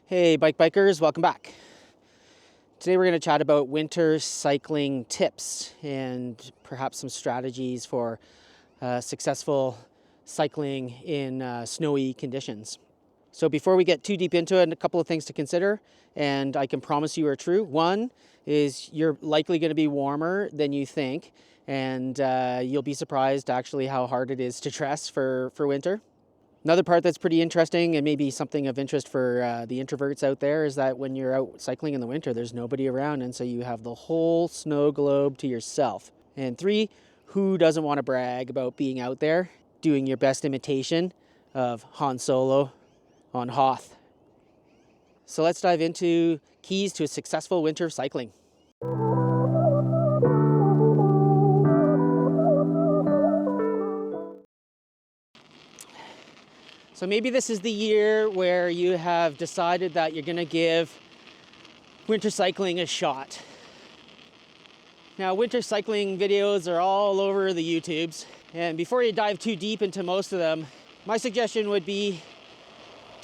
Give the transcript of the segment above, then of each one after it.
Hey bike bikers, welcome back. Today we're going to chat about winter cycling tips and perhaps some strategies for successful cycling in snowy conditions. So before we get too deep into it, a couple of things to consider, and I can promise you are true. One is you're likely going to be warmer than you think, and you'll be surprised actually how hard it is to dress for winter. Another part that's pretty interesting and maybe something of interest for the introverts out there is that when you're out cycling in the winter, there's nobody around, and so you have the whole snow globe to yourself. And three, who doesn't want to brag about being out there doing your best imitation of Han Solo on Hoth? So let's dive into keys to a successful winter cycling. So maybe this is the year where you have decided that you're going to give winter cycling a shot. Now, winter cycling videos are all over the YouTubes, and before you dive too deep into most of them, my suggestion would be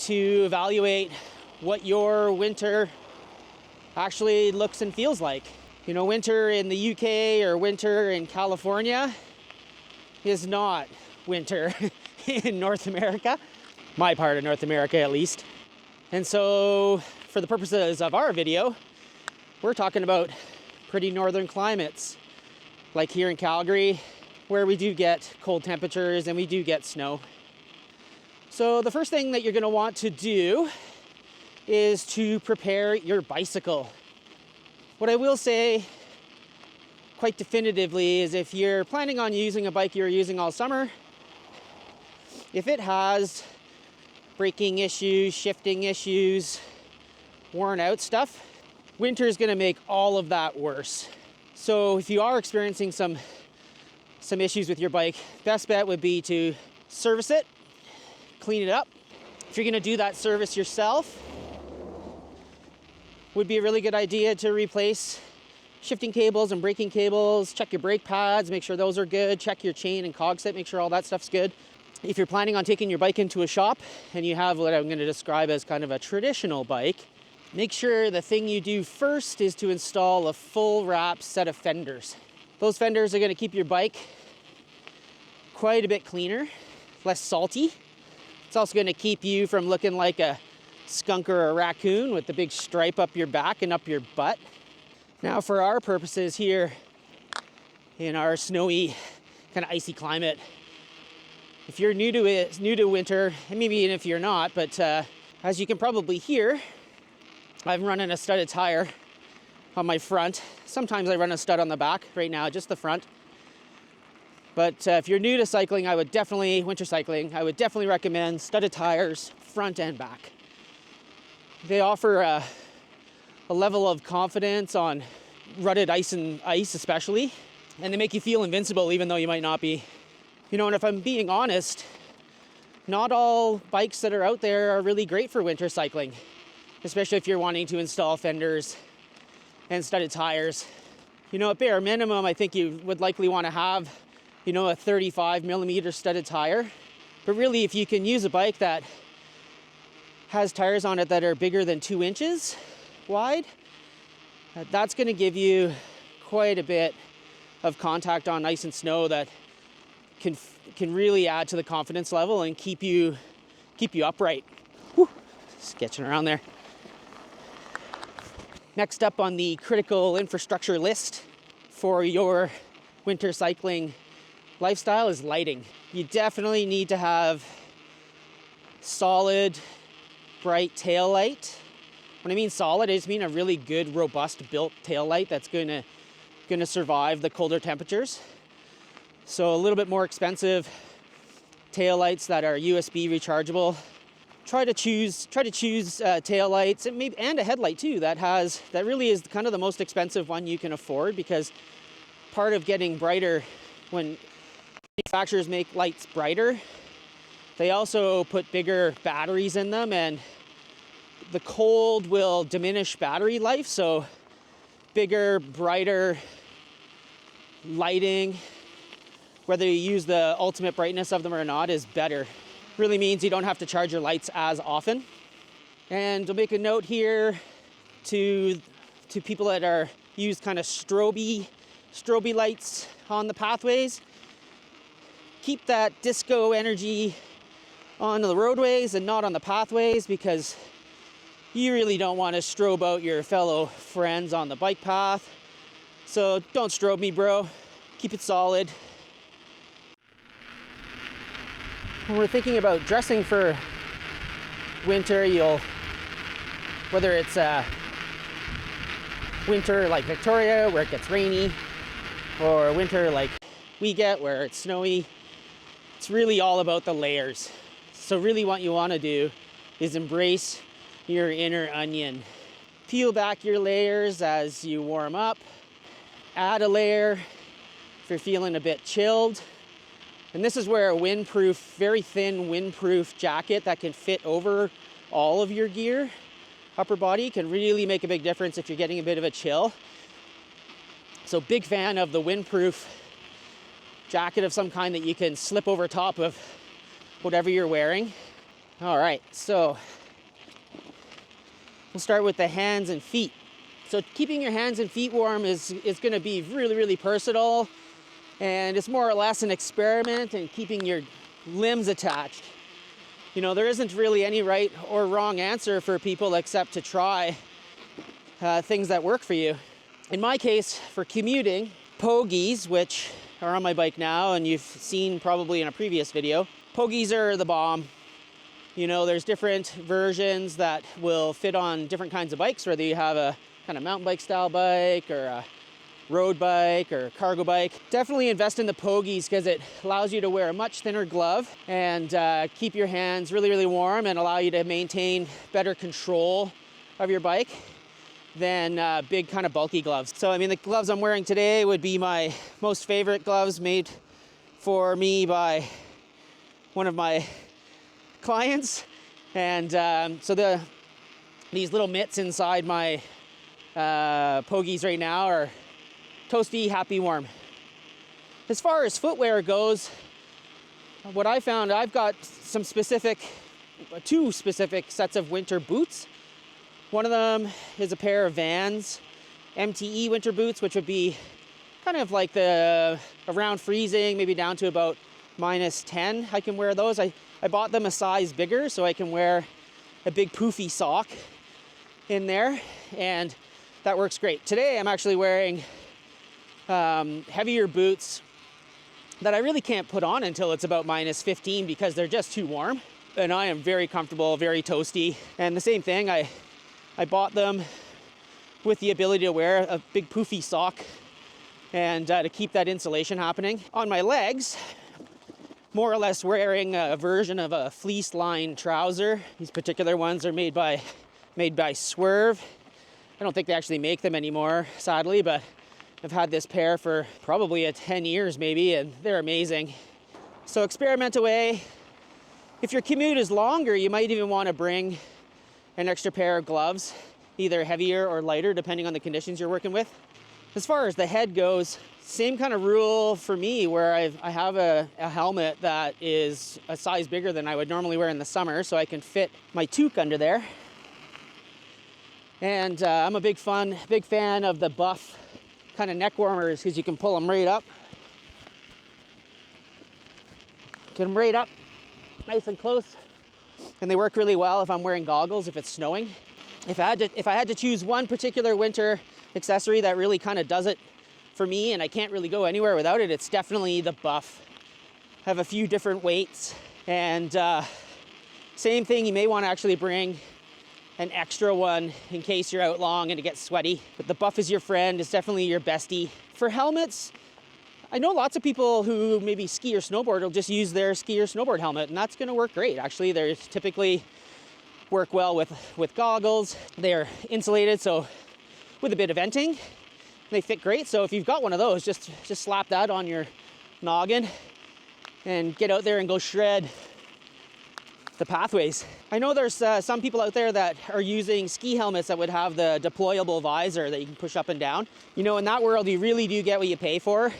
to evaluate what your winter actually looks and feels like. You know, winter in the UK or winter in California is not winter in North America. My part of North America at least. And so for the purposes of our video, we're talking about pretty northern climates, like here in Calgary, where we do get cold temperatures and we do get snow. So the first thing that you're going to want to do is to prepare your bicycle. What I will say quite definitively is if you're planning on using a bike you're using all summer, if it has braking issues, shifting issues, worn out stuff, winter is going to make all of that worse. So if you are experiencing some issues with your bike, best bet would be to service it, clean it up. If you're going to do that service yourself, would be a really good idea to replace shifting cables and braking cables, check your brake pads, make sure those are good, check your chain and cog set, make sure all that stuff's good. If you're planning on taking your bike into a shop and you have what I'm going to describe as kind of a traditional bike, make sure the thing you do first is to install a full wrap set of fenders. Those fenders are going to keep your bike quite a bit cleaner, less salty. It's also going to keep you from looking like a skunk or a raccoon with the big stripe up your back and up your butt. Now for our purposes here in our snowy, kind of icy climate, if you're new to winter, and maybe even if you're not, but as you can probably hear, I'm running a studded tire on my front. Sometimes I run a stud on the back. Right now, just the front. But if you're new to cycling, winter cycling, I would definitely recommend studded tires, front and back. They offer a level of confidence on rutted ice especially, and they make you feel invincible even though you might not be. You know, and if I'm being honest, not all bikes that are out there are really great for winter cycling, especially if you're wanting to install fenders and studded tires. You know, at bare minimum, I think you would likely want to have, you know, a 35 millimeter studded tire. But really, if you can use a bike that has tires on it that are bigger than 2 inches wide, that's going to give you quite a bit of contact on ice and snow that can really add to the confidence level and keep you upright. Whew, sketching around there. Next up on the critical infrastructure list for your winter cycling lifestyle is lighting. You definitely need to have solid, bright tail light. When I mean solid, I just mean a really good, robust built tail light that's going to survive the colder temperatures. So a little bit more expensive tail lights that are USB rechargeable. Try to choose tail lights and a headlight too that really is kind of the most expensive one you can afford, because part of getting brighter, when manufacturers make lights brighter, they also put bigger batteries in them, and the cold will diminish battery life. So bigger, brighter lighting, whether you use the ultimate brightness of them or not, is better. Really means you don't have to charge your lights as often. And I'll make a note here to people that use kind of strobe lights on the pathways. Keep that disco energy on the roadways and not on the pathways, because you really don't want to strobe out your fellow friends on the bike path. So don't strobe me, bro. Keep it solid. When we're thinking about dressing for winter, whether it's winter like Victoria where it gets rainy, or winter like we get where it's snowy, it's really all about the layers. So really what you want to do is embrace your inner onion. Peel back your layers as you warm up. Add a layer if you're feeling a bit chilled. And this is where a windproof, very thin windproof jacket that can fit over all of your gear, upper body, can really make a big difference if you're getting a bit of a chill. So big fan of the windproof jacket of some kind that you can slip over top of whatever you're wearing. All right, so we'll start with the hands and feet. So keeping your hands and feet warm is going to be really, really personal. And it's more or less an experiment in keeping your limbs attached. You know, there isn't really any right or wrong answer for people except to try things that work for you. In my case, for commuting, pogies, which are on my bike now and you've seen probably in a previous video, pogies are the bomb. You know, there's different versions that will fit on different kinds of bikes, whether you have a kind of mountain bike style bike or a road bike or cargo bike. Definitely invest in the pogies because it allows you to wear a much thinner glove and keep your hands really, really warm and allow you to maintain better control of your bike than big kind of bulky gloves. So I mean, the gloves I'm wearing today would be my most favorite gloves, made for me by one of my clients. And so these little mitts inside my pogies right now are toasty, happy, warm. As far as footwear goes, what I found, I've got two specific sets of winter boots. One of them is a pair of Vans MTE winter boots, which would be kind of like around freezing, maybe down to about -10. I can wear those. I bought them a size bigger so I can wear a big poofy sock in there, and that works great. Today I'm actually wearing heavier boots that I really can't put on until it's about -15 because they're just too warm. And I am very comfortable, very toasty. And the same thing, I bought them with the ability to wear a big poofy sock and to keep that insulation happening. On my legs, more or less wearing a version of a fleece-lined trouser. These particular ones are made by Swerve. I don't think they actually make them anymore, sadly, but I've had this pair for probably 10 years maybe, and they're amazing. So experiment away. If your commute is longer, you might even want to bring an extra pair of gloves, either heavier or lighter, depending on the conditions you're working with. As far as the head goes, same kind of rule for me, where I have a helmet that is a size bigger than I would normally wear in the summer, so I can fit my toque under there. And I'm a big fan of the buff kind of neck warmers because you can pull them right up. Get them right up, nice and close. And they work really well if I'm wearing goggles, if it's snowing. If I had to choose one particular winter accessory that really kind of does it for me and I can't really go anywhere without it, it's definitely the buff. I have a few different weights, and same thing, you may want to actually bring an extra one in case you're out long and it gets sweaty. But the buff is your friend, it's definitely your bestie. For helmets, I know lots of people who maybe ski or snowboard will just use their ski or snowboard helmet, and that's gonna work great. Actually, they typically work well with goggles. They're insulated, so with a bit of venting, they fit great. So if you've got one of those, just slap that on your noggin and get out there and go shred the pathways. I know there's some people out there that are using ski helmets that would have the deployable visor that you can push up and down. You know, in that world, you really do get what you pay for,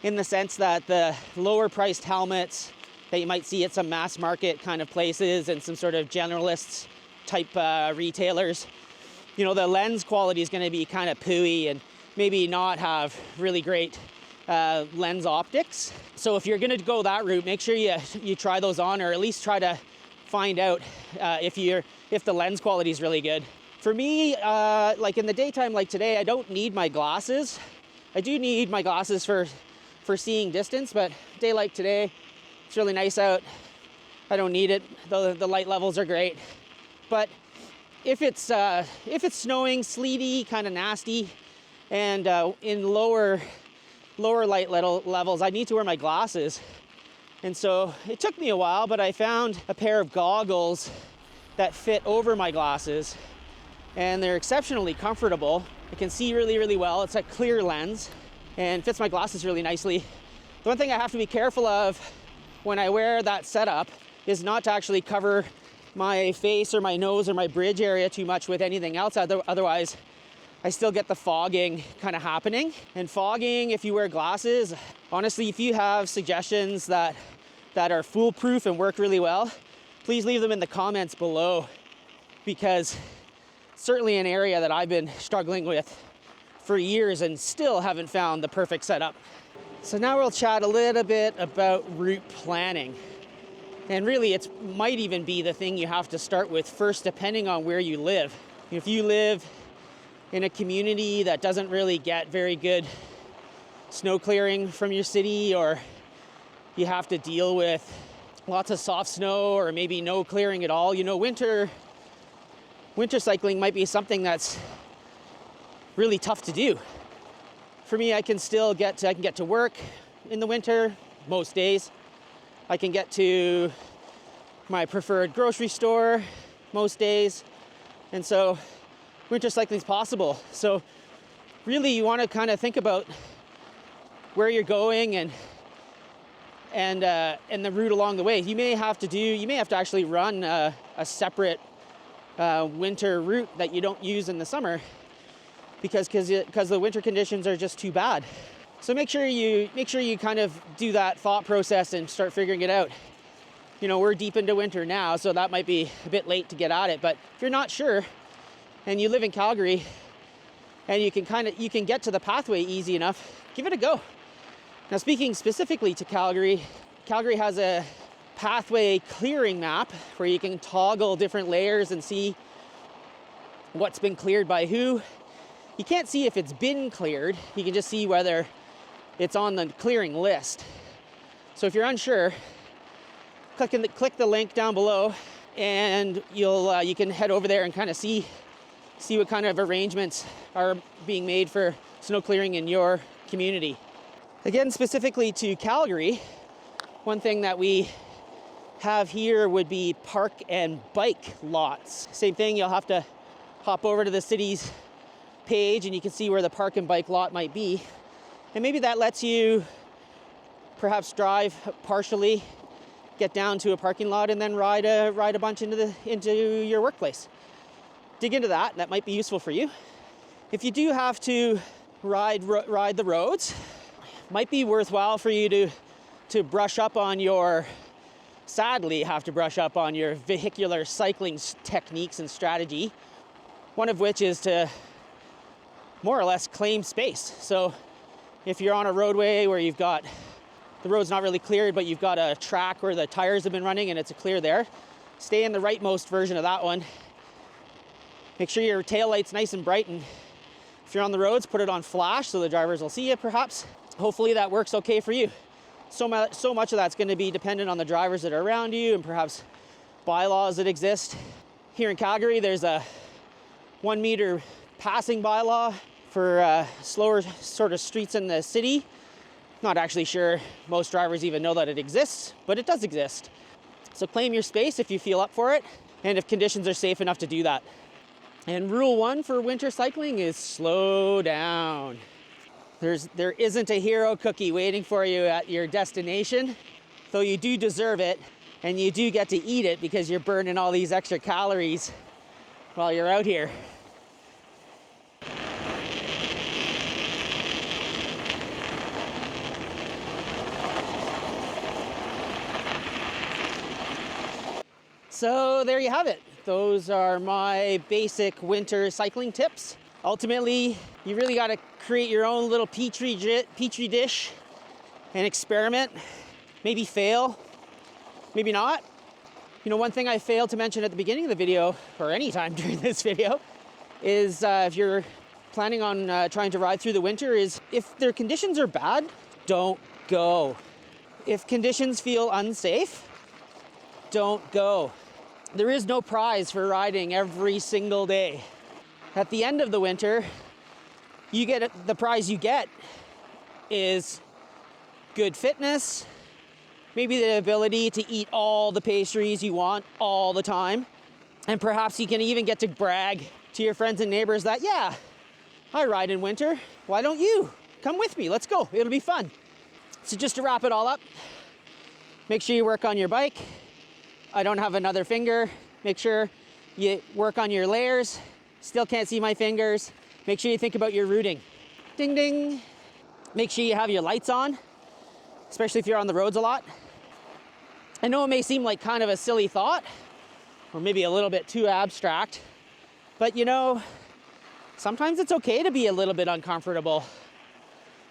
in the sense that the lower priced helmets that you might see at some mass market kind of places and some sort of generalists type retailers, you know, the lens quality is going to be kind of pooey and maybe not have really great lens optics. So if you're going to go that route, make sure you try those on, or at least try to find out if the lens quality is really good. For me, like in the daytime, like today, I don't need my glasses. I do need my glasses for seeing distance, but a day like today, it's really nice out. I don't need it. The light levels are great. But if it's snowing, sleety, kind of nasty, and in lower light levels, I need to wear my glasses. And so it took me a while, but I found a pair of goggles that fit over my glasses, and they're exceptionally comfortable. I can see really, really well. It's a clear lens and fits my glasses really nicely. The one thing I have to be careful of when I wear that setup is not to actually cover my face or my nose or my bridge area too much with anything else. Otherwise, I still get the fogging kind of happening. And fogging, if you wear glasses, honestly, if you have suggestions that are foolproof and work really well, please leave them in the comments below, because certainly an area that I've been struggling with for years and still haven't found the perfect setup. So now we'll chat a little bit about route planning. And really, it might even be the thing you have to start with first, depending on where you live. If you live in a community that doesn't really get very good snow clearing from your city, or you have to deal with lots of soft snow or maybe no clearing at all, you know, winter cycling might be something that's really tough to do. For me, I can get to work in the winter most days. I can get to my preferred grocery store most days. And so winter cycling is possible. So really you want to kind of think about where you're going and the route along the way. You may have to actually run a separate winter route that you don't use in the summer because the winter conditions are just too bad. So make sure you kind of do that thought process and start figuring it out. You know, we're deep into winter now, so that might be a bit late to get at it. But if you're not sure and you live in Calgary and you can get to the pathway easy enough, give it a go. Now, speaking specifically to Calgary has a pathway clearing map where you can toggle different layers and see what's been cleared by who. You can't see if it's been cleared. You can just see whether it's on the clearing list. So if you're unsure, click the link down below, and you can head over there and kind of see what kind of arrangements are being made for snow clearing in your community. Again, specifically to Calgary, one thing that we have here would be park and bike lots. Same thing, you'll have to hop over to the city's page and you can see where the park and bike lot might be. And maybe that lets you perhaps drive partially, get down to a parking lot, and then ride a bunch into your workplace. Dig into that. That might be useful for you. If you do have to ride the roads, might be worthwhile for you to brush up on your vehicular cycling techniques and strategy. One of which is to more or less claim space. So if you're on a roadway where the road's not really cleared, but you've got a track where the tires have been running and it's clear there, stay in the rightmost version of that one. Make sure your tail light's nice and bright, and if you're on the roads, put it on flash so the drivers will see you perhaps. Hopefully that works okay for you. So much of that's going to be dependent on the drivers that are around you and perhaps bylaws that exist. Here in Calgary, there's a 1 meter passing bylaw for slower sort of streets in the city. Not actually sure most drivers even know that it exists, but it does exist. So claim your space if you feel up for it, and if conditions are safe enough to do that. And rule 1 for winter cycling is slow down. There isn't a hero cookie waiting for you at your destination, though you do deserve it, and you do get to eat it because you're burning all these extra calories while you're out here. So there you have it. those are my basic winter cycling tips. Ultimately, you really got to create your own little petri dish and experiment. Maybe fail, maybe not. You know, one thing I failed to mention at the beginning of the video, or any time during this video, is if you're planning on trying to ride through the winter, is if their conditions are bad, don't go. If conditions feel unsafe, don't go. There is no prize for riding every single day. At the end of the winter, the prize you get is good fitness, maybe the ability to eat all the pastries you want all the time, and perhaps you can even get to brag to your friends and neighbors that, yeah, I ride in winter. Why don't you? Come with me, let's go, it'll be fun. So just to wrap it all up, make sure you work on your bike. I don't have another finger. Make sure you work on your layers. Still can't see my fingers. Make sure you think about your routing. Ding, ding. Make sure you have your lights on, especially if you're on the roads a lot. I know it may seem like kind of a silly thought, or maybe a little bit too abstract, but you know, sometimes it's okay to be a little bit uncomfortable,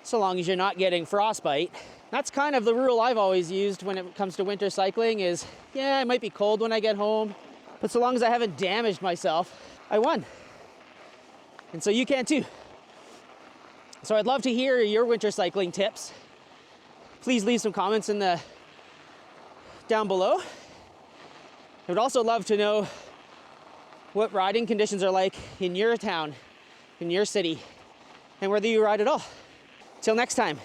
so long as you're not getting frostbite. That's kind of the rule I've always used when it comes to winter cycling is, yeah, it might be cold when I get home, but so long as I haven't damaged myself, I won. And so you can too. So I'd love to hear your winter cycling tips. Please leave some comments down below. I would also love to know what riding conditions are like in your town, in your city, and whether you ride at all. Till next time.